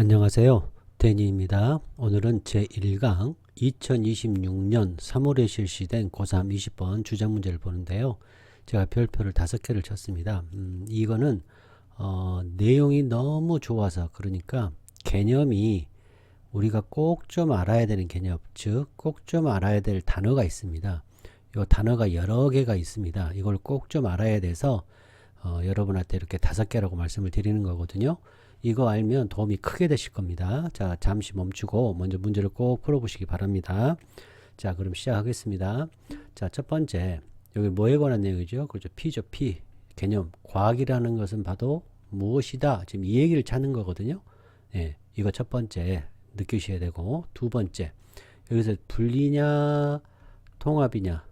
안녕하세요. 데니입니다. 오늘은 제1강 2026년 3월에 실시된 고3 20번 주장 문제를 보는데요. 제가 별표를 5개를 쳤습니다. 이거는 내용이 너무 좋아서, 그러니까 개념이 우리가 꼭 좀 알아야 되는 개념, 즉 꼭 좀 알아야 될 단어가 있습니다. 이 단어가 여러 개가 있습니다. 이걸 꼭 좀 알아야 돼서 여러분한테 이렇게 5개라고 말씀을 드리는 거거든요. 이거 알면 도움이 크게 되실 겁니다. 자, 잠시 멈추고 먼저 문제를 꼭 풀어보시기 바랍니다. 자, 그럼 시작하겠습니다. 자, 첫 번째, 여기 뭐에 관한 내용이죠? 그렇죠. P죠. P. 개념. 과학이라는 것은 봐도 무엇이다. 지금 이 얘기를 찾는 거거든요. 예, 이거 첫 번째 느끼셔야 되고, 두 번째, 여기서 분리냐, 통합이냐,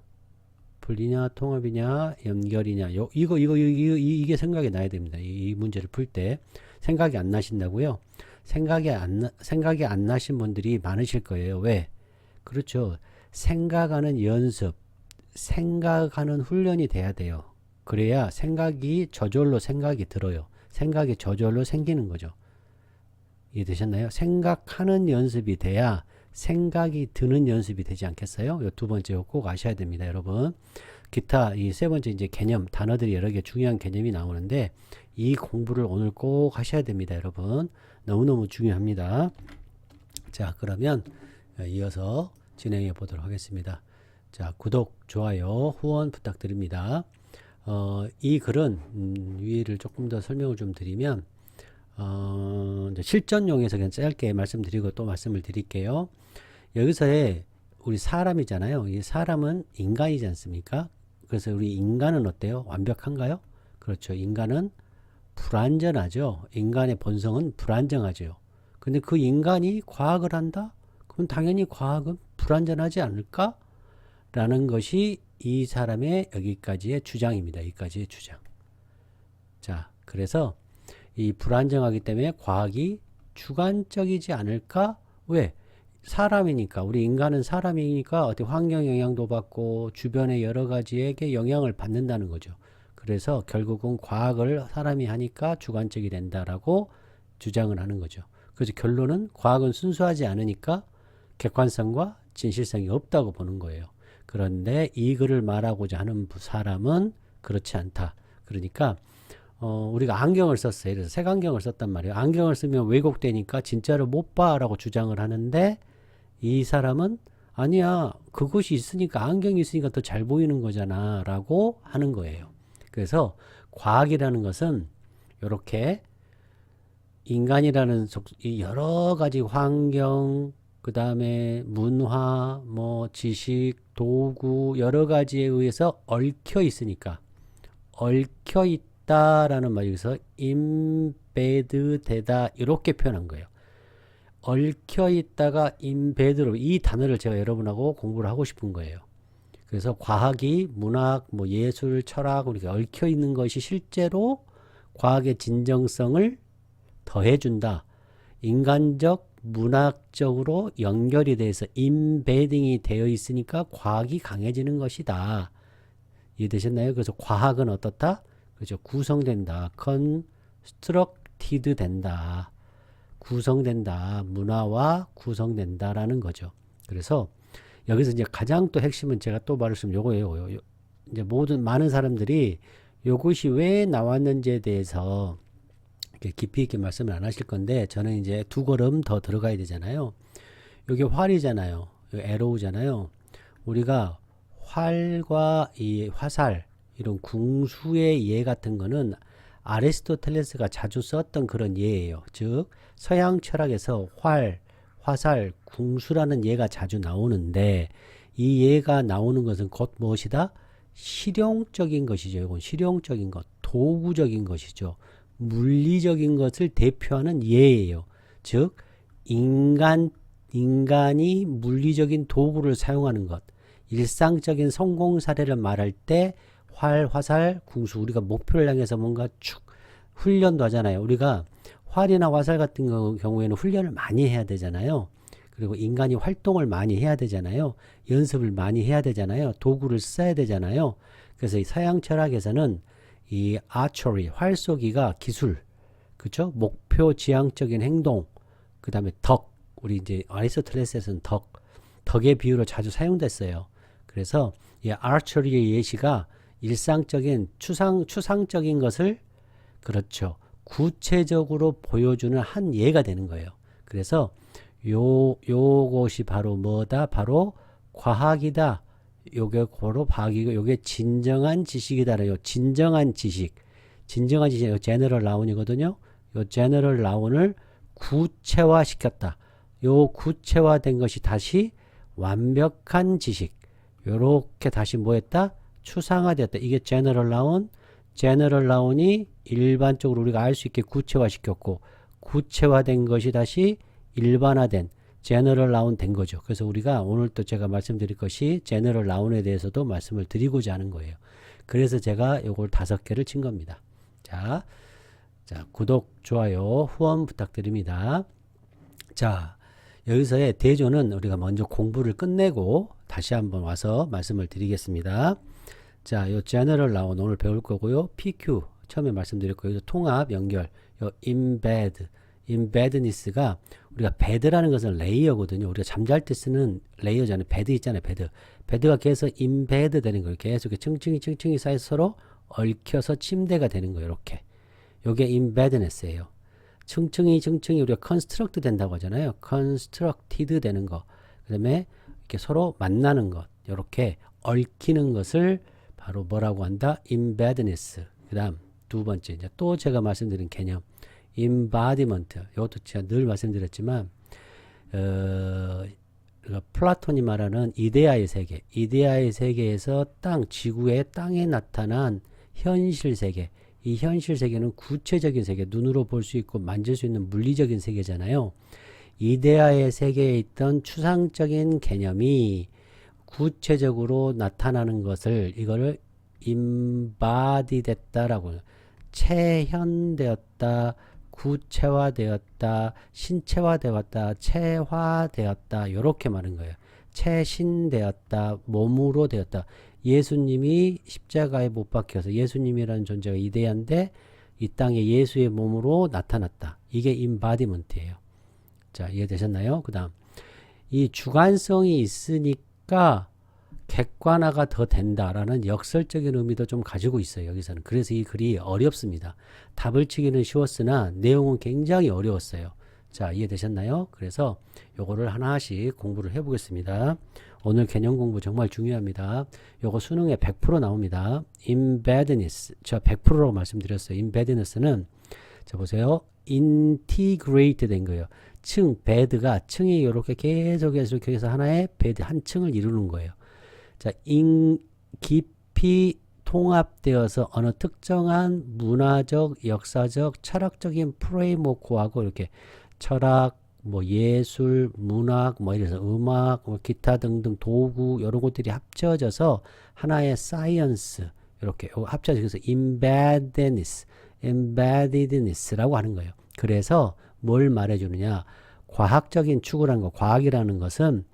연결이냐, 이게 생각이 나야 됩니다. 이 문제를 풀 때. 생각이 안 나신다고요? 생각이 안 나신 분들이 많으실 거예요. 왜? 그렇죠. 생각하는 연습, 생각하는 훈련이 돼야 돼요. 그래야 생각이 저절로 생각이 들어요. 생각이 저절로 생기는 거죠. 이해되셨나요? 생각하는 연습이 돼야 생각이 드는 연습이 되지 않겠어요? 이 두 번째 꼭 아셔야 됩니다, 여러분. 기타 이 세 번째 이제 개념, 단어들이 여러 개 중요한 개념이 나오는데 이 공부를 오늘 꼭 하셔야 됩니다, 여러분. 너무너무 중요합니다. 자, 그러면 이어서 진행해 보도록 하겠습니다. 자, 구독, 좋아요, 후원 부탁드립니다. 이 글은 위를 조금 더 설명을 좀 드리면 이제 실전용에서 그냥 짧게 말씀드리고 또 말씀을 드릴게요. 여기서의 우리 사람이잖아요. 이 사람은 인간이지 않습니까? 그래서 우리 인간은 어때요? 완벽한가요? 그렇죠. 인간은 불완전하죠. 인간의 본성은 불안정하죠. 근데 그 인간이 과학을 한다? 그럼 당연히 과학은 불완전하지 않을까? 라는 것이 이 사람의 여기까지의 주장입니다. 여기까지의 주장. 자, 그래서 이 불안정하기 때문에 과학이 주관적이지 않을까? 왜? 사람이니까, 우리 인간은 사람이니까 어디 환경 영향도 받고 주변의 여러 가지에게 영향을 받는다는 거죠. 그래서 결국은 과학을 사람이 하니까 주관적이 된다라고 주장을 하는 거죠. 그래서 결론은 과학은 순수하지 않으니까 객관성과 진실성이 없다고 보는 거예요. 그런데 이 글을 말하고자 하는 사람은 그렇지 않다. 그러니까 우리가 안경을 썼어요. 그래서 색안경을 썼단 말이에요. 안경을 쓰면 왜곡되니까 진짜로 못 봐라고 주장을 하는데 이 사람은 아니야, 그것이 있으니까, 안경이 있으니까 더 잘 보이는 거잖아 라고 하는 거예요. 그래서 과학이라는 것은 이렇게 인간이라는 여러 가지 환경, 그 다음에 문화, 뭐 지식, 도구 여러 가지에 의해서 얽혀 있으니까, 얽혀 있다라는 말에서 임베드 되다 이렇게 표현한 거예요. 얽혀 있다가 임베드로, 이 단어를 제가 여러분하고 공부를 하고 싶은 거예요. 그래서 과학이 문학, 뭐 예술, 철학, 우리가 얽혀 있는 것이 실제로 과학의 진정성을 더해준다. 인간적, 문학적으로 연결이 돼서 임베딩이 되어 있으니까 과학이 강해지는 것이다. 이해되셨나요? 그래서 과학은 어떻다? 그죠? 구성된다. constructed 된다. 구성된다. 문화와 구성된다라는 거죠. 그래서 여기서 이제 가장 또 핵심은 제가 또 말씀드린 요거예요. 이제 많은 사람들이 요것이 왜 나왔는지에 대해서 이렇게 깊이 있게 말씀을 안 하실 건데, 저는 이제 두 걸음 더 들어가야 되잖아요. 요게 활이잖아요. 에로우잖아요. 우리가 활과 이 화살, 이런 궁수의 예 같은 거는 아리스토텔레스가 자주 썼던 그런 예예요. 즉 서양 철학에서 활, 화살, 궁수라는 예가 자주 나오는데, 이 예가 나오는 것은 곧 무엇이다? 실용적인 것이죠. 이건 실용적인 것, 도구적인 것이죠. 물리적인 것을 대표하는 예예요. 즉 인간이 물리적인 도구를 사용하는 것, 일상적인 성공 사례를 말할 때 활, 화살, 궁수, 우리가 목표를 향해서 뭔가 축 훈련도 하잖아요. 우리가 활이나 화살 같은 경우에는 훈련을 많이 해야 되잖아요. 그리고 인간이 활동을 많이 해야 되잖아요. 연습을 많이 해야 되잖아요. 도구를 써야 되잖아요. 그래서 이 서양 철학에서는 이 archery, 활 쏘기가 기술, 그죠? 목표 지향적인 행동, 그 다음에 덕. 우리 이제 아리스토텔레스에서는 덕의 비유로 자주 사용됐어요. 그래서 이 archery의 예시가 일상적인 추상적인 것을 그렇죠. 구체적으로 보여주는 한 예가 되는 거예요. 그래서 요것이 바로 뭐다? 바로 과학이다. 요게 바로 과학이고 요게 진정한 지식이다. 요 진정한 지식. 요 제너럴 라운이거든요. 요 제너럴 라운을 구체화 시켰다. 요 구체화된 것이 다시 완벽한 지식. 요렇게 다시 뭐 했다? 추상화되었다. 이게 제너럴 라운. 제너럴 라운이 일반적으로 우리가 알 수 있게 구체화 시켰고, 구체화된 것이 다시 일반화된 제너럴 라운 된 거죠. 그래서 우리가 오늘 또 제가 말씀드릴 것이 제너럴 라운에 대해서도 말씀을 드리고자 하는 거예요. 그래서 제가 요걸 5개를 친 겁니다. 자, 구독, 좋아요, 후원 부탁드립니다. 자, 여기서의 대조는 우리가 먼저 공부를 끝내고 다시 한번 와서 말씀을 드리겠습니다. 자, 요 general 나온 오늘 배울 거고요. PQ 처음에 말씀드렸고, 여기서 통합, 연결, 요 embeddedness가 우리가 bed라는 것은 레이어거든요. 우리가 잠잘 때 쓰는 레이어잖아요. bed 있잖아요. bed가 계속 embed 되는 거예요. 계속 층층이 쌓여서 서로 얽혀서 침대가 되는 거예요. 이렇게. 요게 embeddedness예요. 층층이 우리가 construct 된다고 하잖아요. constructed 되는 거. 그 다음에 이렇게 서로 만나는 것. 이렇게 얽히는 것을 바로 뭐라고 한다? embeddedness. 그 다음 두 번째, 이제 또 제가 말씀드린 개념. embodiment. 이것도 제가 늘 말씀드렸지만, 플라톤이 말하는 이데아의 세계. 이데아의 세계에서 지구의 땅에 나타난 현실 세계. 이 현실 세계는 구체적인 세계, 눈으로 볼 수 있고 만질 수 있는 물리적인 세계잖아요. 이데아의 세계에 있던 추상적인 개념이 구체적으로 나타나는 것을 이거를 embody 됐다라고, 체현되었다, 구체화되었다, 신체화되었다, 체화되었다, 이렇게 말하는 거예요. 체신되었다, 몸으로 되었다. 예수님이 십자가에 못 박혀서 예수님이라는 존재가 이데아인데 이 땅에 예수의 몸으로 나타났다. 이게 embodiment예요. 자, 이해되셨나요? 그 다음, 이 주관성이 있으니까 객관화가 더 된다라는 역설적인 의미도 좀 가지고 있어요. 여기서는. 그래서 이 글이 어렵습니다. 답을 치기는 쉬웠으나 내용은 굉장히 어려웠어요. 자, 이해되셨나요? 그래서 요거를 하나씩 공부를 해보겠습니다. 오늘 개념 공부 정말 중요합니다. 요거 수능에 100% 나옵니다. embeddedness. 제가 100%라고 말씀드렸어요. embeddedness는, 자, 보세요. integrate 된 거예요. bed가 층이 이렇게 계속해서 이렇게 해서 하나의 bed, 한 층을 이루는 거예요. 자, 깊이 통합되어서 어느 특정한 문화적, 역사적, 철학적인 프레임워크하고 이렇게 철학, 뭐 예술, 문학, 뭐 이래서 음악, 뭐 기타 등등 도구 이런 것들이 합쳐져서 하나의 사이언스 이렇게 합쳐져서 embeddedness라고 하는 거예요. 그래서 뭘 말해주느냐? 과학적인 추구라는 거, 과학이라는 것은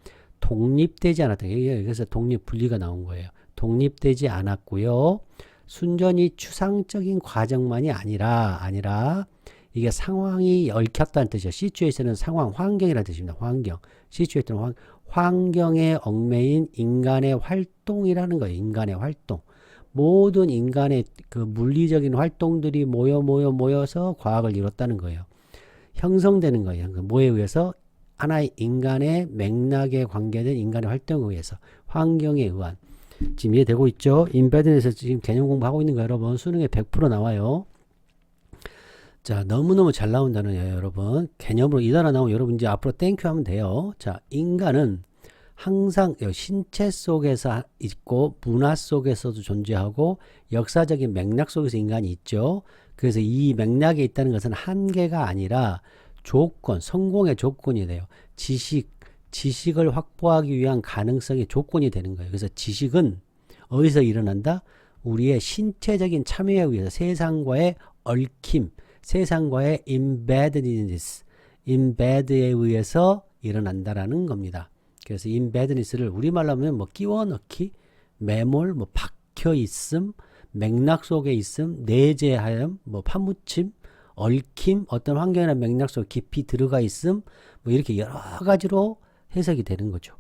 독립되지 않았다. 그래서 독립 분리가 나온 거예요. 독립되지 않았고요. 순전히 추상적인 과정만이 아니라 이게 상황이 얽혔다는 뜻이에요. 시츄에이션은 상황, 환경이라는 뜻입니다. 환경. 시츄에이션은 환경에 얽매인 인간의 활동이라는 거예요. 인간의 활동. 모든 인간의 그 물리적인 활동들이 모여서 과학을 이뤘다는 거예요. 형성되는 거예요. 뭐에 의해서? 하나의 인간의 맥락에 관계된 인간의 활동에 의해서, 환경에 의한. 지금 이해되고 있죠? 인베드에서 지금 개념 공부하고 있는 거 여러분 수능에 100% 나와요. 자, 너무너무 잘 나온 단어예요, 여러분. 개념으로 이 단어 나오면 여러분 이제 앞으로 땡큐 하면 돼요. 자, 인간은 항상 신체 속에서 있고 문화 속에서도 존재하고 역사적인 맥락 속에서 인간이 있죠. 그래서 이 맥락에 있다는 것은 한계가 아니라 조건, 성공의 조건이 돼요. 지식을 확보하기 위한 가능성의 조건이 되는 거예요. 그래서 지식은 어디서 일어난다? 우리의 신체적인 참여에 의해서 세상과의 얽힘, 세상과의 embeddedness, embed에 의해서 일어난다라는 겁니다. 그래서 embeddedness를 우리말로 하면 뭐 끼워 넣기, 매몰, 뭐 박혀 있음, 맥락 속에 있음, 내재하여, 뭐 파묻힘, 얽힘, 어떤 환경이나 맥락 속 깊이 들어가 있음, 뭐 이렇게 여러 가지로 해석이 되는 거죠.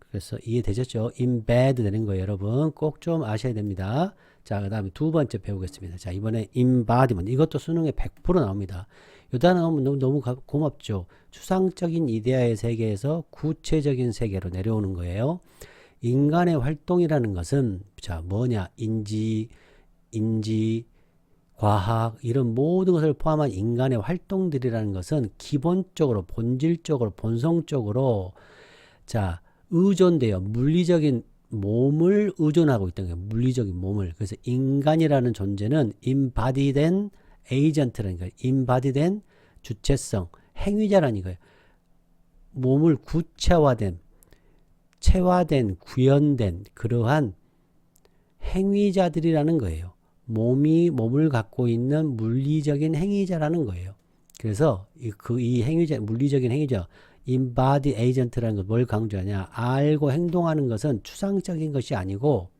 그래서 이해되셨죠? embed 되는 거예요, 여러분. 꼭 좀 아셔야 됩니다. 자, 그 다음에 두 번째 배우겠습니다. 자, 이번에 embodiment. 이것도 수능에 100% 나옵니다. 이 단어 나오면 너무 고맙죠. 추상적인 이데아의 세계에서 구체적인 세계로 내려오는 거예요. 인간의 활동이라는 것은, 자, 뭐냐? 인지, 과학, 이런 모든 것을 포함한 인간의 활동들이라는 것은 기본적으로, 본질적으로, 본성적으로, 자, 의존돼요. 물리적인 몸을 의존하고 있다는 거예요. 물리적인 몸을. 그래서 인간이라는 존재는 embodied agent라는 거예요. embodied 주체성, 행위자라는 거예요. 몸을 구체화된, 체화된, 구현된 그러한 행위자들이라는 거예요. 몸을 갖고 있는 물리적인 행위자라는 거예요. 그래서 이 행위자, 물리적인 행위자, embodied agent라는 것 뭘 강조하냐? 알고 행동하는 것은 추상적인 것이 아니고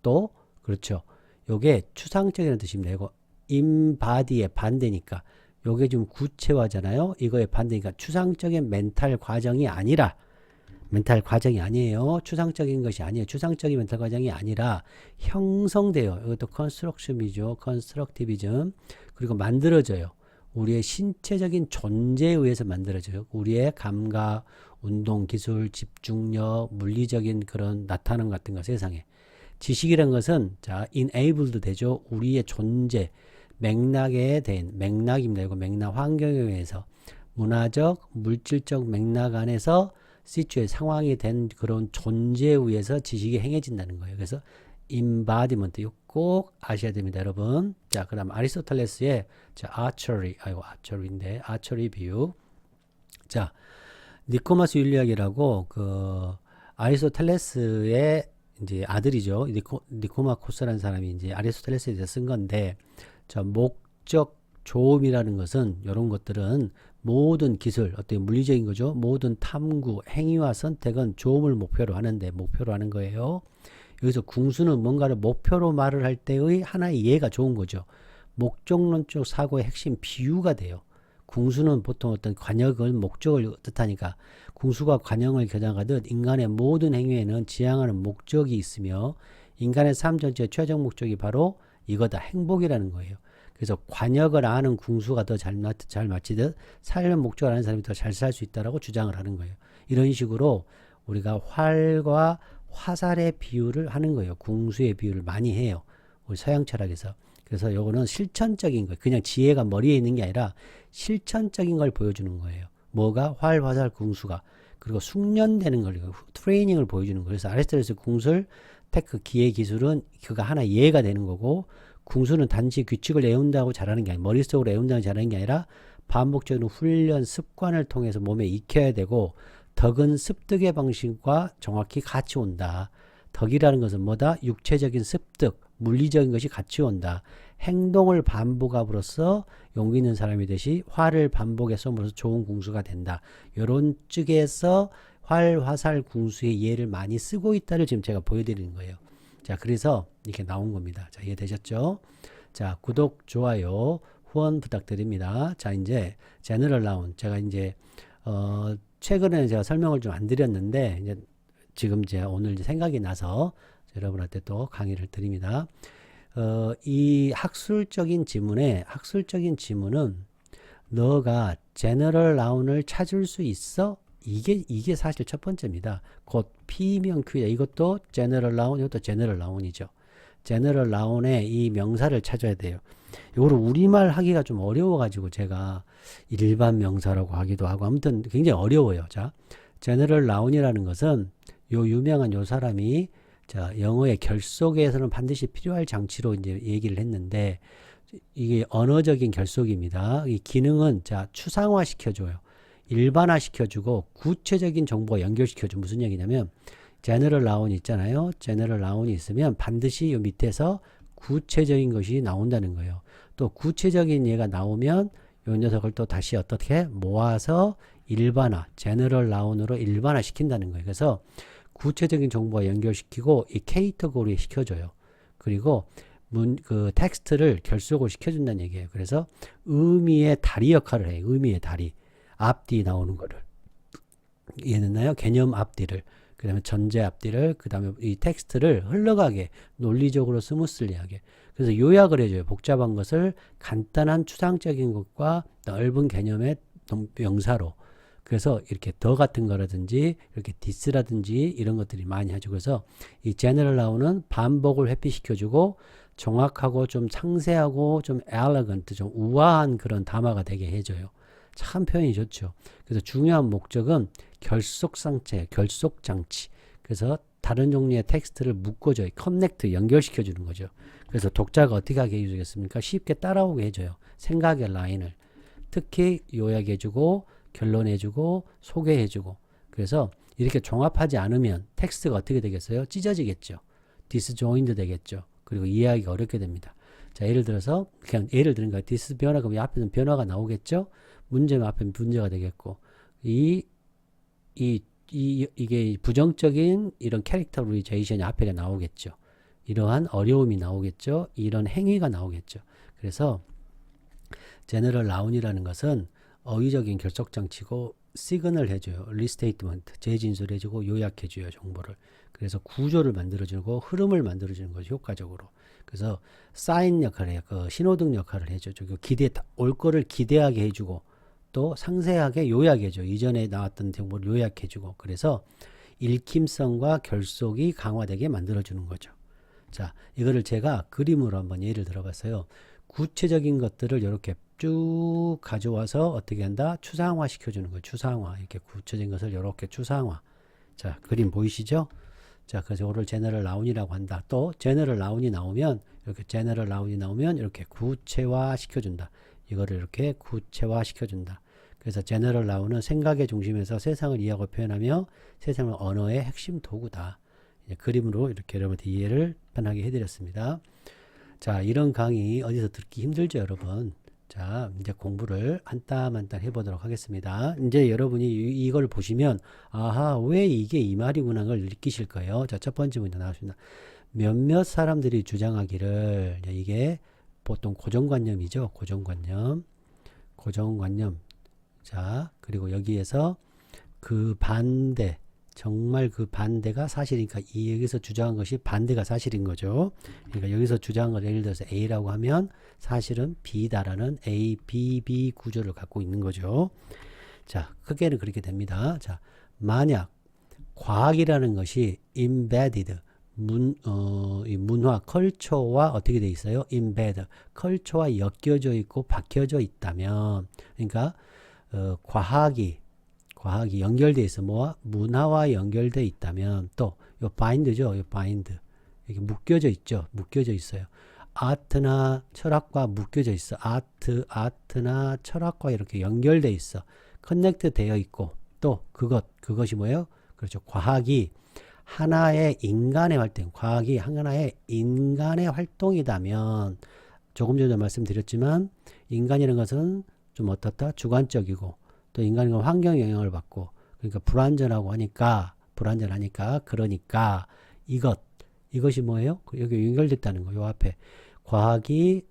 또 그렇죠. 요게 추상적이라는 뜻입니다. 이거 embody의 반대니까 요게 좀 구체화잖아요. 이거의 반대니까 추상적인 멘탈 과정이 아니라 멘탈 과정이 아니에요. 추상적인 것이 아니에요. 추상적인 멘탈 과정이 아니라 형성돼요. 이것도 컨스트럭션이죠. 컨스트럭티비즘. 그리고 만들어져요. 우리의 신체적인 존재에 의해서 만들어져요. 우리의 감각, 운동, 기술, 집중력, 물리적인 그런 나타남 같은 거 세상에. 지식이란 것은 자, enabled 되죠. 우리의 존재, 맥락에 대한 맥락입니다. 이거 맥락 환경에 의해서 문화적, 물질적 맥락 안에서 시추의 상황이 된 그런 존재에 의해서 지식이 행해진다는 거예요. 그래서 embodiment 이거 꼭 아셔야 됩니다, 여러분. 자, 그다음 아리스토텔레스의 자, archery인데 archery 비유. 자, 니코마스 율리학이라고 그 아리스토텔레스의 이제 아들이죠. 니코마코스라는 사람이 이제 아리스토텔레스에 대해서 쓴 건데, 자, 목적 조음이라는 것은 이런 것들은 모든 기술, 어떤 물리적인 거죠. 모든 탐구, 행위와 선택은 조음을 목표로 하는 거예요. 여기서 궁수는 뭔가를 목표로 말을 할 때의 하나의 예가 좋은 거죠. 목적론적 사고의 핵심 비유가 돼요. 궁수는 보통 어떤 관역을, 목적을 뜻하니까 궁수가 관역을 겨냥하듯 인간의 모든 행위에는 지향하는 목적이 있으며 인간의 삶 전체의 최종 목적이 바로 이거다. 행복이라는 거예요. 그래서 관역을 아는 궁수가 더 잘 맞히듯 삶의 목적을 아는 사람이 더 잘 살 수 있다라고 주장을 하는 거예요. 이런 식으로 우리가 활과 화살의 비유를 하는 거예요. 궁수의 비유를 많이 해요. 우리 서양 철학에서. 그래서 요거는 실천적인 거예요. 그냥 지혜가 머리에 있는 게 아니라 실천적인 걸 보여주는 거예요. 뭐가? 활, 화살, 궁수가. 그리고 숙련되는 걸, 트레이닝을 보여주는 거예요. 그래서 아리스토텔레스 궁술, 테크, 기의 기술은 그가 하나 예가 되는 거고, 궁수는 단지 규칙을 외운다고 잘하는 게 아니라, 머릿속으로 외운다고 잘하는 게 아니라 반복적인 훈련, 습관을 통해서 몸에 익혀야 되고, 덕은 습득의 방식과 정확히 같이 온다. 덕이라는 것은 뭐다? 육체적인 습득, 물리적인 것이 같이 온다. 행동을 반복함으로써 용기 있는 사람이 되시 활을 반복해 쏘므로써 좋은 궁수가 된다. 이런 쪽에서 활, 화살, 궁수의 예를 많이 쓰고 있다를 지금 제가 보여드리는 거예요. 자, 그래서 이렇게 나온 겁니다. 자, 이해되셨죠? 자, 구독, 좋아요, 후원 부탁드립니다. 자, 이제 제너럴 나온 제가 이제 최근에 제가 설명을 좀 안 드렸는데 이제 지금 제가 오늘 생각이 나서 여러분한테 또 강의를 드립니다. 이 학술적인 지문은 너가 제너럴 나운을 찾을 수 있어? 이게 사실 첫 번째입니다. 곧 P명 Q다. 이것도 제너럴 나운, 이것도 제너럴 나운이죠. 제너럴 나운의 이 명사를 찾아야 돼요. 이거를 우리말 하기가 좀 어려워가지고 제가 일반 명사라고 하기도 하고 아무튼 굉장히 어려워요. 자, 제너럴 나운이라는 것은 요 유명한 요 사람이 자, 영어의 결속에서는 반드시 필요할 장치로 이제 얘기를 했는데 이게 언어적인 결속입니다. 이 기능은 자, 추상화 시켜줘요. 일반화 시켜주고 구체적인 정보와 연결시켜줘. 무슨 얘기냐면 제너럴 나운이 있잖아요. 제너럴 나운이 있으면 반드시 요 밑에서 구체적인 것이 나온다는 거예요. 또 구체적인 예가 나오면 요 녀석을 또 다시 어떻게 모아서 일반화, 제너럴 나운으로 일반화 시킨다는 거예요. 그래서 구체적인 정보와 연결시키고 이 캐이터고리에 시켜줘요. 그리고 그 텍스트를 결속을 시켜준다는 얘기예요. 그래서 의미의 다리 역할을 해요. 의미의 다리. 앞뒤 나오는 거를. 이해됐나요? 개념 앞뒤를. 그 다음에 전제 앞뒤를, 그 다음에 이 텍스트를 흘러가게, 논리적으로 스무슬리하게. 그래서 요약을 해줘요. 복잡한 것을 간단한 추상적인 것과 넓은 개념의 명사로. 그래서 이렇게 더 같은 거라든지, 이렇게 디스라든지 이런 것들이 많이 하죠. 그래서 이 제너럴 나우는 반복을 회피시켜주고, 정확하고 좀 상세하고 좀 엘레건트, 좀 우아한 그런 담화가 되게 해줘요. 참 표현이 좋죠. 그래서 중요한 목적은 결속상체, 결속장치. 그래서 다른 종류의 텍스트를 묶어줘요. 커넥트, 연결시켜주는 거죠. 그래서 독자가 어떻게 하게 해주겠습니까? 쉽게 따라오게 해줘요. 생각의 라인을. 특히 요약해주고, 결론해주고, 소개해주고. 그래서 이렇게 종합하지 않으면 텍스트가 어떻게 되겠어요? 찢어지겠죠. 디스조인드 되겠죠. 그리고 이해하기가 어렵게 됩니다. 자, 예를 들어서 그냥 예를 드는 거예요. 디스 변화, 그럼 이 앞에는 변화가 나오겠죠? 문제면 앞에 문제가 되겠고, 이게 부정적인 이런 캐릭터리제이션이 앞에 나오겠죠. 이러한 어려움이 나오겠죠. 이런 행위가 나오겠죠. 그래서 제너럴 나운이라는 것은 어휘적인 결속장치고 시그널 해줘요. 리스테이트먼트, 재진술해주고 요약해줘요. 정보를. 그래서 구조를 만들어주고 흐름을 만들어주는 거죠. 효과적으로. 그래서 사인 역할을 해요. 그 신호등 역할을 해줘죠. 올 거를 기대하게 해주고 또 상세하게 요약해줘. 이전에 나왔던 정보를 요약해주고. 그래서 읽힘성과 결속이 강화되게 만들어주는 거죠. 자, 이거를 제가 그림으로 한번 예를 들어봤어요. 구체적인 것들을 이렇게 쭉 가져와서 어떻게 한다? 추상화 시켜주는 거예요. 추상화. 이렇게 구체적인 것을 이렇게 추상화. 자, 그림 보이시죠? 자, 그래서 이거를 제너럴 나운이라고 한다. 또 제너럴 나운이 나오면 이렇게 제너럴 나운이 나오면 이렇게 구체화 시켜준다. 이거를 이렇게 구체화 시켜준다. 그래서 제너럴 나운은 생각의 중심에서 세상을 이해하고 표현하며 세상을 언어의 핵심 도구다. 이제 그림으로 이렇게 여러분한테 이해를 편하게 해드렸습니다. 자, 이런 강의 어디서 듣기 힘들죠, 여러분? 자, 이제 공부를 한 땀 한 땀 해보도록 하겠습니다. 이제 여러분이 이걸 보시면, 아하, 왜 이게 이 말이구나 걸 느끼실 거예요. 자, 첫 번째 문제 나왔습니다. 몇몇 사람들이 주장하기를, 이게 보통 고정관념이죠. 고정관념. 자, 그리고 여기에서 그 반대, 정말 그 반대가 사실이니까 여기서 주장한 것이 반대가 사실인 거죠. 그러니까 여기서 주장한 걸 예를 들어서 A라고 하면 사실은 B다라는 A, B, B 구조를 갖고 있는 거죠. 자, 크게는 그렇게 됩니다. 자, 만약 과학이라는 것이 embedded, 이 문화, 컬처와 어떻게 돼 있어요? embed, 컬처와 엮여져 있고 박혀져 있다면, 그러니까 과학이 연결돼 있어. 뭐와? 문화와 연결돼 있다면 또 요 바인드죠. 요 바인드. 이게 묶여져 있죠. 묶여져 있어요. 아트나 철학과 묶여져 있어. 아트나 철학과 이렇게 연결돼 있어. 커넥트 되어 있고 또 그것이 뭐예요? 그렇죠. 과학이 하나의 인간의 활동, 과학이 하나의 인간의 활동이다면 조금 전에 말씀드렸지만 인간이라는 것은 좀 어떻다? 주관적이고 또 인간은 환경 영향을 받고 그러니까 불완전하니까 그러니까 이것이 뭐예요? 여기 연결됐다는 거예요. 앞에 과학이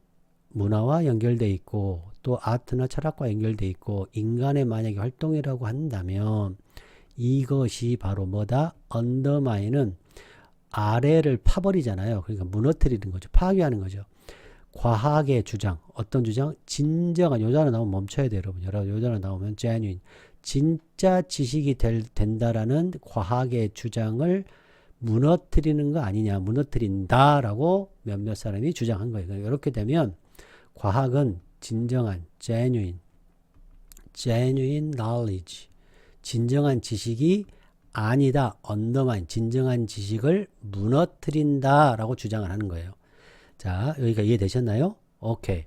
문화와 연결돼 있고 또 아트나 철학과 연결돼 있고 인간의 만약에 활동이라고 한다면 이것이 바로 뭐다? 언더마인은 아래를 파버리잖아요. 그러니까 무너뜨리는 거죠. 파괴하는 거죠. 과학의 주장, 어떤 주장? 진정한, 요 단어 나오면 멈춰야 돼요, 여러분. 요 단어 나오면 genuine. 진짜 지식이 된다라는 과학의 주장을 무너뜨리는 거 아니냐, 무너뜨린다라고 몇몇 사람이 주장한 거예요. 그러니까 이렇게 되면 과학은 진정한 genuine knowledge, 진정한 지식이 아니다, undermine, 진정한 지식을 무너뜨린다라고 주장을 하는 거예요. 자, 여기가 이해되셨나요? 오케이.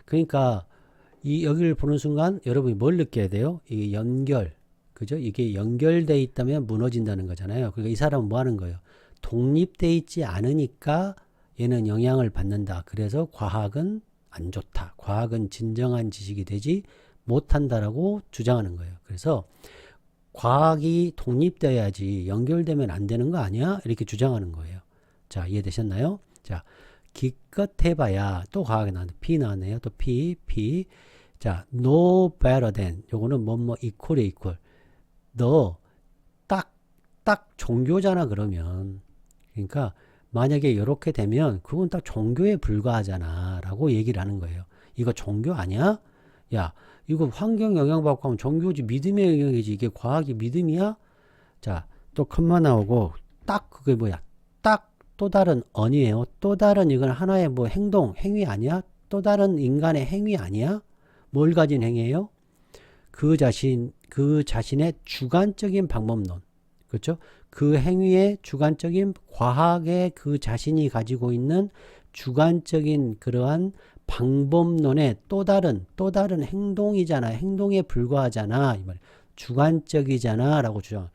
그러니까 여기를 보는 순간 여러분이 뭘 느껴야 돼요? 이게 연결, 그죠? 이게 연결돼 있다면 무너진다는 거잖아요. 그러니까 이 사람은 뭐 하는 거예요? 독립돼 있지 않으니까 얘는 영향을 받는다. 그래서 과학은 안 좋다. 과학은 진정한 지식이 되지 못한다라고 주장하는 거예요. 그래서 과학이 독립돼야지 연결되면 안 되는 거 아니야? 이렇게 주장하는 거예요. 자, 이해되셨나요? 자, 기껏 해봐야 또 과학이 나왔네. P 나왔네요. 또 P. 자, no better than. 요거는 뭐뭐 equal에 equal. 너 딱 종교잖아 그러면. 그러니까 만약에 이렇게 되면 그건 딱 종교에 불과하잖아 라고 얘기를 하는 거예요. 이거 종교 아니야? 야, 이거 환경 영향받고 하면 종교지, 믿음의 영역이지. 이게 과학이 믿음이야? 자, 또 컴마 나오고 딱 그게 뭐야? 딱 또 다른 언이에요. 또 다른 이건 하나의 뭐 행위 아니야? 또 다른 인간의 행위 아니야? 뭘 가진 행위예요? 그 자신의 주관적인 방법론. 그렇죠? 그 행위의 주관적인 과학의 그 자신이 가지고 있는 주관적인 그러한 방법론의 또 다른 행동이잖아. 행동에 불과하잖아. 이 말. 주관적이잖아. 라고 주장.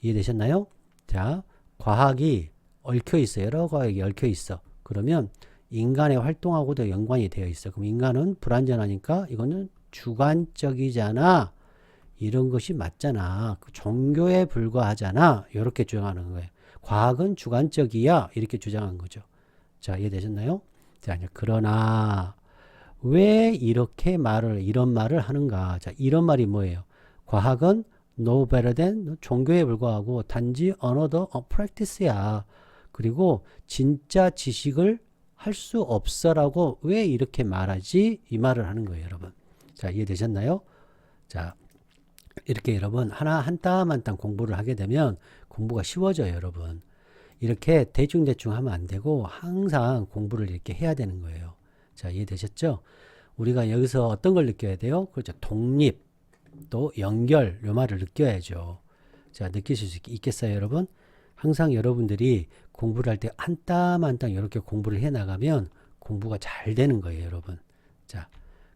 이해되셨나요? 자, 과학이 얽혀 있어. 여러 과학이 얽혀 있어. 그러면 인간의 활동하고도 연관이 되어 있어. 그럼 인간은 불완전하니까 이거는 주관적이잖아. 이런 것이 맞잖아. 종교에 불과하잖아. 이렇게 주장하는 거예요. 과학은 주관적이야. 이렇게 주장한 거죠. 자, 이해되셨나요? 자, 그러나 왜 이런 말을 하는가? 자, 이런 말이 뭐예요? 과학은 no better than 종교에 불과하고 단지 another practice야. 그리고 진짜 지식을 할 수 없어라고 왜 이렇게 말하지? 이 말을 하는 거예요, 여러분. 자, 이해되셨나요? 자, 이렇게 여러분 한 땀 한 땀 공부를 하게 되면 공부가 쉬워져요, 여러분. 이렇게 대충 하면 안 되고 항상 공부를 이렇게 해야 되는 거예요. 자, 이해되셨죠? 우리가 여기서 어떤 걸 느껴야 돼요? 그렇죠. 독립, 또 연결, 요 말을 느껴야죠. 자, 느끼실 수 있겠어요, 여러분? 항상 여러분들이 공부를 할 때 한 땀 한 땀 이렇게 공부를 해 나가면 공부가 잘 되는 거예요, 여러분. 자,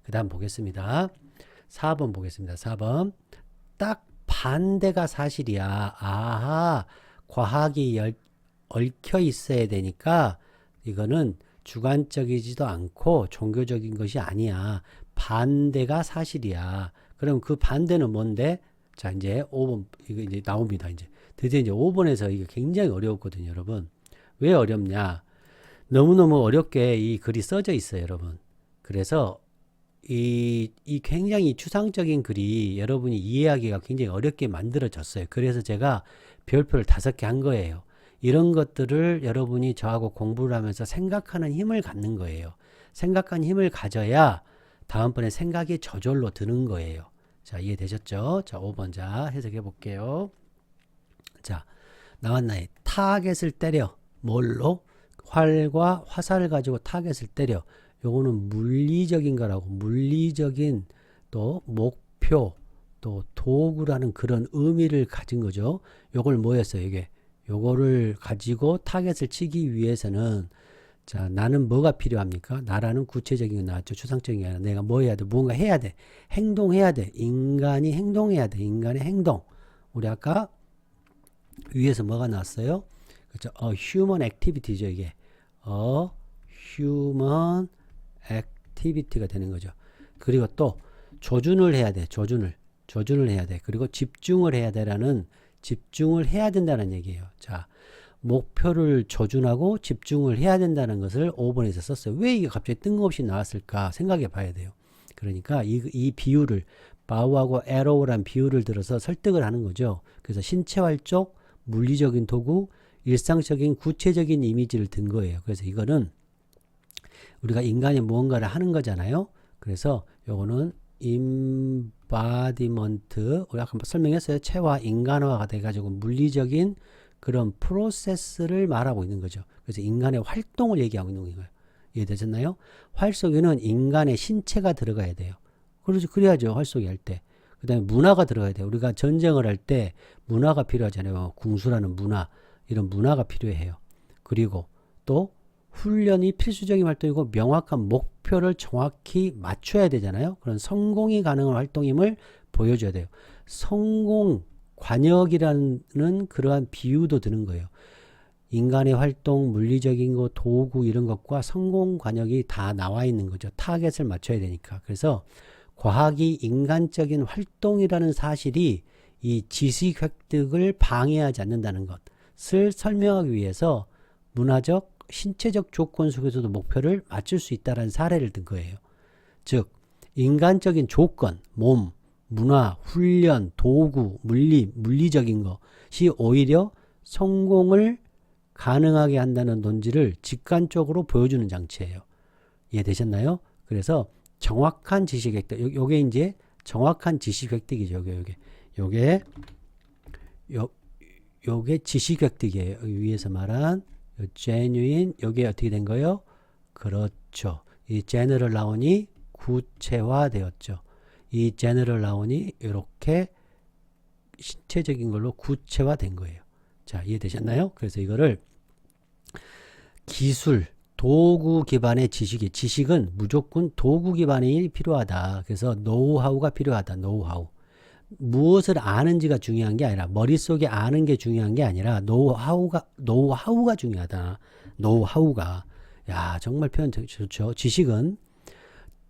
그 다음 보겠습니다. 4번 보겠습니다. 4번. 딱 반대가 사실이야. 아하, 과학이 얽혀 있어야 되니까 이거는 주관적이지도 않고 종교적인 것이 아니야. 반대가 사실이야. 그럼 그 반대는 뭔데? 자, 이제 5번, 이거 이제 나옵니다. 이제. 드디어 이제 5번에서 이게 굉장히 어려웠거든요, 여러분. 왜 어렵냐? 너무너무 어렵게 이 글이 써져 있어요, 여러분. 그래서 이 굉장히 추상적인 글이 여러분이 이해하기가 굉장히 어렵게 만들어졌어요. 그래서 제가 별표를 5개 한 거예요. 이런 것들을 여러분이 저하고 공부를 하면서 생각하는 힘을 갖는 거예요. 생각하는 힘을 가져야 다음번에 생각이 저절로 드는 거예요. 자, 이해되셨죠? 자, 5번 자 해석해 볼게요. 자, 나왔나요? 타겟을 때려. 뭘로? 활과 화살을 가지고 타겟을 때려. 요거는 물리적인 거라고. 물리적인 또 목표 또 도구라는 그런 의미를 가진 거죠. 요걸 뭐였어요? 이게 요거를 가지고 타겟을 치기 위해서는 자, 나는 뭐가 필요합니까? 나라는 구체적인 거 나왔죠. 추상적인 게 아니라 내가 뭐 해야 돼? 무언가 해야 돼. 행동해야 돼. 인간이 행동해야 돼. 인간의 행동. 우리 아까 위에서 뭐가 나왔어요? 그렇죠? human activity죠, 이게. human activity가 되는 거죠. 그리고 또 조준을 해야 돼. 조준을 해야 돼. 그리고 집중을 해야 된다는 얘기예요. 자, 목표를 조준하고 집중을 해야 된다는 것을 5번에서 썼어요. 왜 이게 갑자기 뜬금없이 나왔을까 생각해 봐야 돼요. 그러니까 이 비유를 바우하고 에로우란 비유를 들어서 설득을 하는 거죠. 그래서 신체 활동, 물리적인 도구, 일상적인 구체적인 이미지를 든 거예요. 그래서 이거는 우리가 인간이 무언가를 하는 거잖아요. 그래서 요거는 embodiment, 우리 아까 설명했어요. 체화 인간화가 돼가지고 물리적인 그런 프로세스를 말하고 있는 거죠. 그래서 인간의 활동을 얘기하고 있는 거예요. 이해되셨나요? 활 속에는 인간의 신체가 들어가야 돼요. 그렇죠. 그래야죠. 활 속에 할 때. 그 다음에 문화가 들어가야 돼요. 우리가 전쟁을 할 때 문화가 필요하잖아요. 궁수라는 문화. 이런 문화가 필요해요. 그리고 또 훈련이 필수적인 활동이고 명확한 목표를 정확히 맞춰야 되잖아요. 그런 성공이 가능한 활동임을 보여줘야 돼요. 성공 관역이라는 그러한 비유도 드는 거예요. 인간의 활동, 물리적인 것, 도구 이런 것과 성공 관역이 다 나와 있는 거죠. 타겟을 맞춰야 되니까. 그래서 과학이 인간적인 활동이라는 사실이 이 지식 획득을 방해하지 않는다는 것을 설명하기 위해서 문화적 신체적 조건 속에서도 목표를 맞출 수 있다는 사례를 든 거예요. 즉 인간적인 조건, 몸, 문화, 훈련, 도구, 물리적인 것이 오히려 성공을 가능하게 한다는 논지를 직관적으로 보여주는 장치예요. 이해되셨나요? 그래서 정확한 지식 획득, 요게 이제 정확한 지식 획득이죠. 요게 지식 획득이에요. 위에서 말한 genuine, 요게 어떻게 된 거예요? 그렇죠. 이 general noun이 구체화되었죠. 이 general noun이 이렇게 신체적인 걸로 구체화된 거예요. 자, 이해되셨나요? 그래서 이거를 기술, 도구 기반의 지식은 무조건 도구 기반이 필요하다. 그래서 노하우가 필요하다. 노하우. 무엇을 아는지가 중요한 게 아니라 머릿속에 아는 게 중요한 게 아니라 노하우가 중요하다. 노하우가. 야, 정말 표현 좋죠. 지식은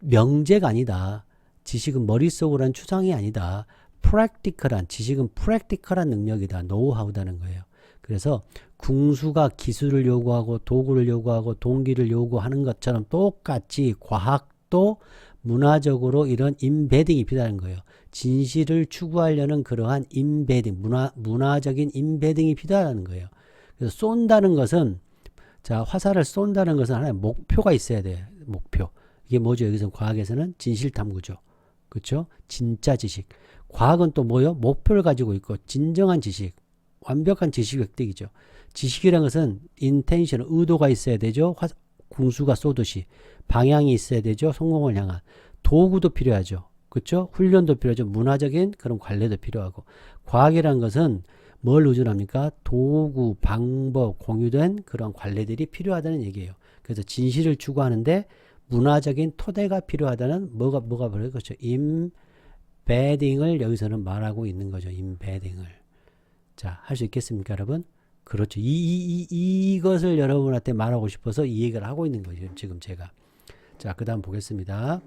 명제가 아니다. 지식은 머릿속으로 한 추상이 아니다. 지식은 프랙티컬한 능력이다. 노하우다는 거예요. 그래서 궁수가 기술을 요구하고 도구를 요구하고 동기를 요구하는 것처럼 똑같이 과학도 문화적으로 이런 임베딩이 필요한 거예요. 진실을 추구하려는 그러한 임베딩, 문화적인 임베딩이 필요하다는 거예요. 그래서 쏜다는 것은, 자, 화살을 쏜다는 것은 하나의 목표가 있어야 돼요. 목표. 이게 뭐죠? 여기서 과학에서는 진실탐구죠. 그렇죠? 진짜 지식. 과학은 또 뭐요? 목표를 가지고 있고 진정한 지식, 완벽한 지식 획득이죠. 지식이라는 것은 인텐션, 의도가 있어야 되죠. 궁수가 쏘듯이 방향이 있어야 되죠. 성공을 향한 도구도 필요하죠. 그렇죠? 훈련도 필요하죠. 문화적인 그런 관례도 필요하고. 과학이라는 것은 뭘 의존합니까? 도구, 방법, 공유된 그런 관례들이 필요하다는 얘기예요. 그래서 진실을 추구하는데 문화적인 토대가 필요하다는 뭐가 바로 그렇죠. 임베딩을 여기서는 말하고 있는 거죠. 임베딩을. 자, 할 수 있겠습니까, 여러분? 그렇죠. 이것을 여러분한테 말하고 싶어서 이 얘기를 하고 있는 거죠. 지금 제가. 자, 그 다음 보겠습니다.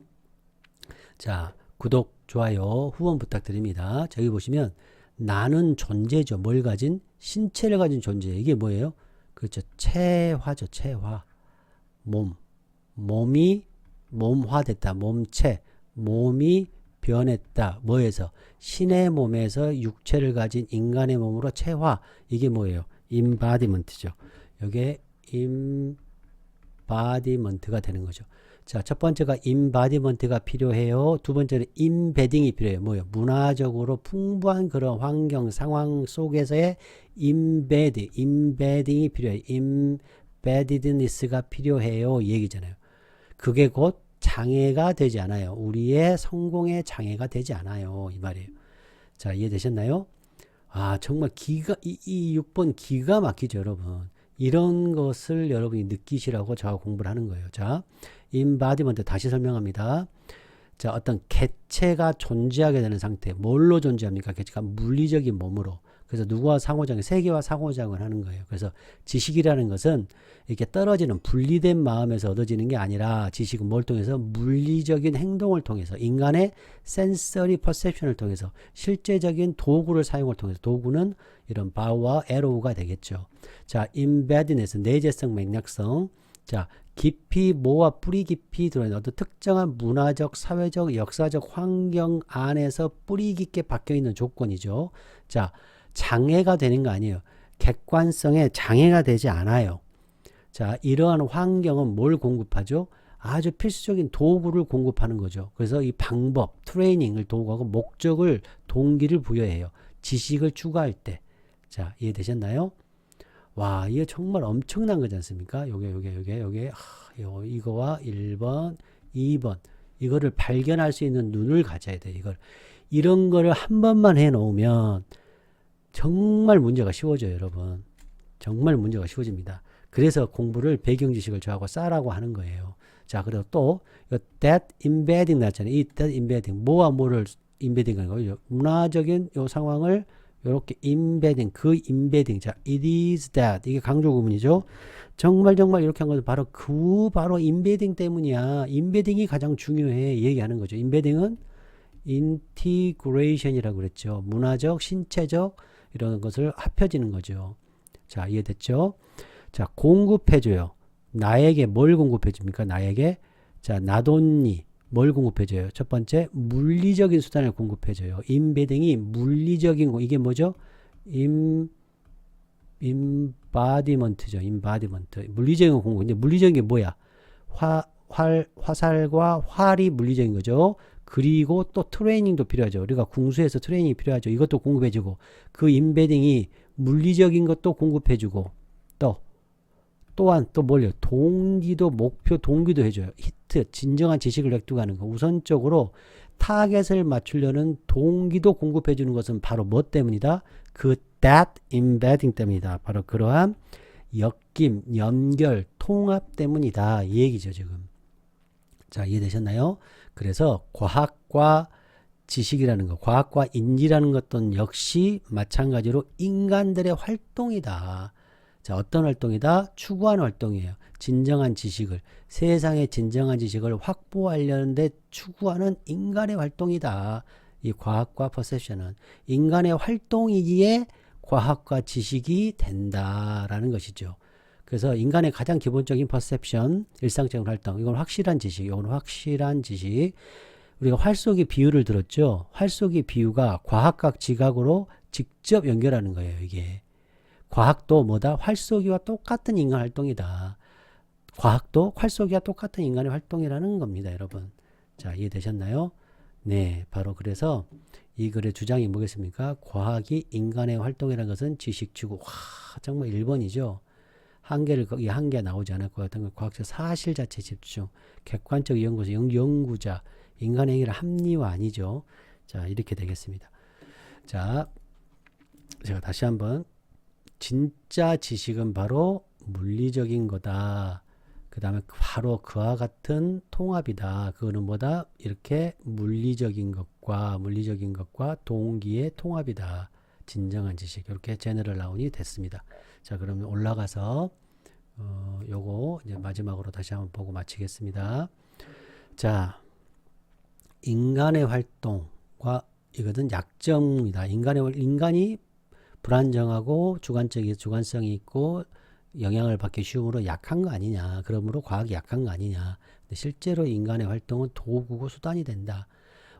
자, 구독, 좋아요, 후원 부탁드립니다. 저기 보시면 나는 존재죠. 뭘 가진? 신체를 가진 존재. 이게 뭐예요? 그렇죠. 체화죠. 체화. 몸이 몸화됐다. 몸체. 몸이 변했다. 뭐에서? 신의 몸에서 육체를 가진 인간의 몸으로 체화. 이게 뭐예요? embodiment죠. 이게 embodiment가 되는 거죠. 자, 첫 번째가 embodiment가 필요해요. 두 번째는 embedding이 필요해요. 뭐예요? 문화적으로 풍부한 그런 환경, 상황 속에서의 embedding이 필요해요. embeddedness가 필요해요. 이 얘기잖아요. 그게 곧 장애가 되지 않아요. 우리의 성공의 장애가 되지 않아요. 이 말이에요. 자, 이해되셨나요? 아, 정말 이 6번 기가 막히죠, 여러분. 이런 것을 여러분이 느끼시라고 저하고 공부를 하는 거예요. 자, embodiment 다시 설명합니다. 자, 어떤 개체가 존재하게 되는 상태. 뭘로 존재합니까? 개체가 물리적인 몸으로. 그래서 누구와 상호작용, 세계와 상호작용을 하는 거예요. 그래서 지식이라는 것은 이렇게 떨어지는 분리된 마음에서 얻어지는 게 아니라 지식은 뭘 통해서? 물리적인 행동을 통해서 인간의 센서리 퍼셉션을 통해서 실제적인 도구를 사용을 통해서 도구는 이런 바우와 에로우가 되겠죠. 자, embeddedness, 내재성, 맥락성. 자, 깊이, 모와 뿌리 깊이 들어있는 어떤 특정한 문화적, 사회적, 역사적 환경 안에서 뿌리 깊게 박혀있는 조건이죠. 자, 장애가 되는 거 아니에요. 객관성에 장애가 되지 않아요. 자, 이러한 환경은 뭘 공급하죠? 아주 필수적인 도구를 공급하는 거죠. 그래서 이 방법, 트레이닝을 도구하고 목적을, 동기를 부여해요. 지식을 추구할 때. 자, 이해되셨나요? 와, 이게 정말 엄청난 거지 않습니까? 이거와 1번, 2번. 이거를 발견할 수 있는 눈을 가져야 돼. 이런 거를 한 번만 해 놓으면 정말 문제가 쉬워져요, 여러분. 정말 문제가 쉬워집니다. 그래서 공부를 배경 지식을 저하고 쌓으라고 하는 거예요. 자, 그리고 또 that embedding 나왔잖아요. 이 that embedding, 뭐와 뭐를 embedding 하는 거예요. 문화적인 요 상황을 이렇게 embedding, 그 embedding. 자, it is that. 이게 강조 구문이죠. 정말 이렇게 한 것은 바로 embedding 때문이야. embedding이 가장 중요해. 얘기하는 거죠. embedding은 integration이라고 그랬죠. 문화적, 신체적 이런 것을 합혀지는 거죠. 자, 이해됐죠? 자, 공급해줘요. 나에게 뭘 공급해 줍니까? 나에게. 자, 나돈니 뭘 공급해 줘요? 첫 번째, 물리적인 수단을 공급해 줘요. 임베딩이 물리적인 거, 이게 뭐죠? 임바디먼트죠. 임바디먼트. 물리적인 거 공급. 근데 물리적인 게 뭐야? 화살과 활이 물리적인 거죠. 그리고 또 트레이닝도 필요하죠. 우리가 궁수에서 트레이닝이 필요하죠. 이것도 공급해주고, 그 임베딩이 물리적인 것도 공급해주고, 또한 또 뭘요? 동기도, 목표 동기도 해줘요. 히트, 진정한 지식을 획득하는 거. 우선적으로 타겟을 맞추려는 동기도 공급해주는 것은 바로 뭐 때문이다? 그 that embedding 때문이다. 바로 그러한 엮임, 연결, 통합 때문이다. 이 얘기죠, 지금. 자, 이해되셨나요? 그래서 과학과 지식이라는 것, 과학과 인지라는 것도 역시 마찬가지로 인간들의 활동이다. 자, 어떤 활동이다? 추구하는 활동이에요. 진정한 지식을, 세상의 진정한 지식을 확보하려는데 추구하는 인간의 활동이다. 이 과학과 퍼셉션은 인간의 활동이기에 과학과 지식이 된다라는 것이죠. 그래서 인간의 가장 기본적인 퍼셉션, 일상적인 활동, 이건 확실한 지식, 이건 확실한 지식. 우리가 활쏘기 비유를 들었죠. 활쏘기 비유가 과학과 지각으로 직접 연결하는 거예요. 이게 과학도 뭐다? 활쏘기와 똑같은 인간 활동이다. 과학도 활쏘기와 똑같은 인간의 활동이라는 겁니다, 여러분. 자, 이해되셨나요? 네, 바로 그래서 이 글의 주장이 뭐겠습니까? 과학이 인간의 활동이라는 것은 지식추구. 와, 정말 1번이죠. 한계를 거기 한계 나오지 않을 것 같은 걸 과학적 사실 자체 집중, 객관적 연구소, 연구자, 인간의 행위를 합리화 아니죠. 자, 이렇게 되겠습니다. 자, 제가 다시 한번 진짜 지식은 바로 물리적인 거다. 그 다음에 바로 그와 같은 통합이다. 그거는 뭐다? 이렇게 물리적인 것과 동기의 통합이다. 진정한 지식. 이렇게 제너럴 라운이 됐습니다. 자, 그러면 올라가서 요거 이제 마지막으로 다시 한번 보고 마치겠습니다. 자, 인간의 활동과 이것은 약점이다. 인간이 불안정하고 주관성이 있고 영향을 받기 쉬움으로 약한 거 아니냐. 그러므로 과학이 약한 거 아니냐. 근데 실제로 인간의 활동은 도구고 수단이 된다.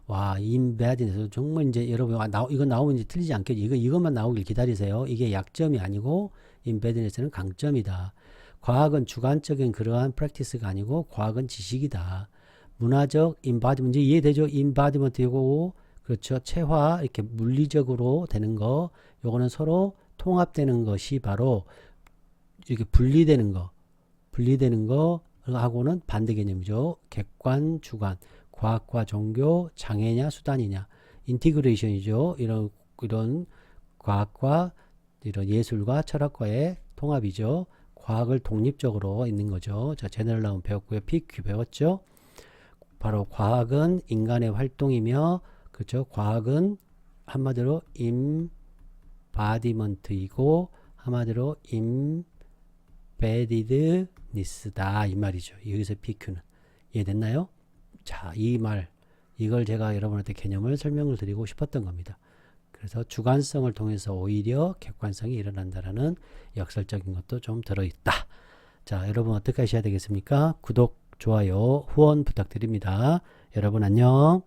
와, 인베딩에서 정말 이제 여러분 이거 나오면 이제 틀리지 않겠죠. 이것만 나오길 기다리세요. 이게 약점이 아니고 인베딩에서는 강점이다. 과학은 주관적인 그러한 프랙티스가 아니고 과학은 지식이다. 문화적 인바디먼트 이해되죠? 인바디먼트 이거 그렇죠. 체화 이렇게 물리적으로 되는 거 요거는 서로 통합되는 것이 바로 이렇게 분리되는 거 하고는 반대 개념이죠. 객관, 주관, 과학과 종교, 장애냐, 수단이냐, 인티그레이션이죠. 이런 과학과 이런 예술과 철학과의 통합이죠. 과학을 독립적으로 있는 거죠. 자, 제너럴 라운 배웠고요. PQ 배웠죠. 바로 과학은 인간의 활동이며, 그렇죠. 과학은 한마디로 임바디먼트이고 한마디로 임베디드니스다 이 말이죠. 여기서 PQ는 이해됐나요? 자, 이걸 제가 여러분한테 개념을 설명을 드리고 싶었던 겁니다. 그래서 주관성을 통해서 오히려 객관성이 일어난다라는 역설적인 것도 좀 들어있다. 자, 여러분 어떻게 하셔야 되겠습니까? 구독, 좋아요, 후원 부탁드립니다. 여러분 안녕.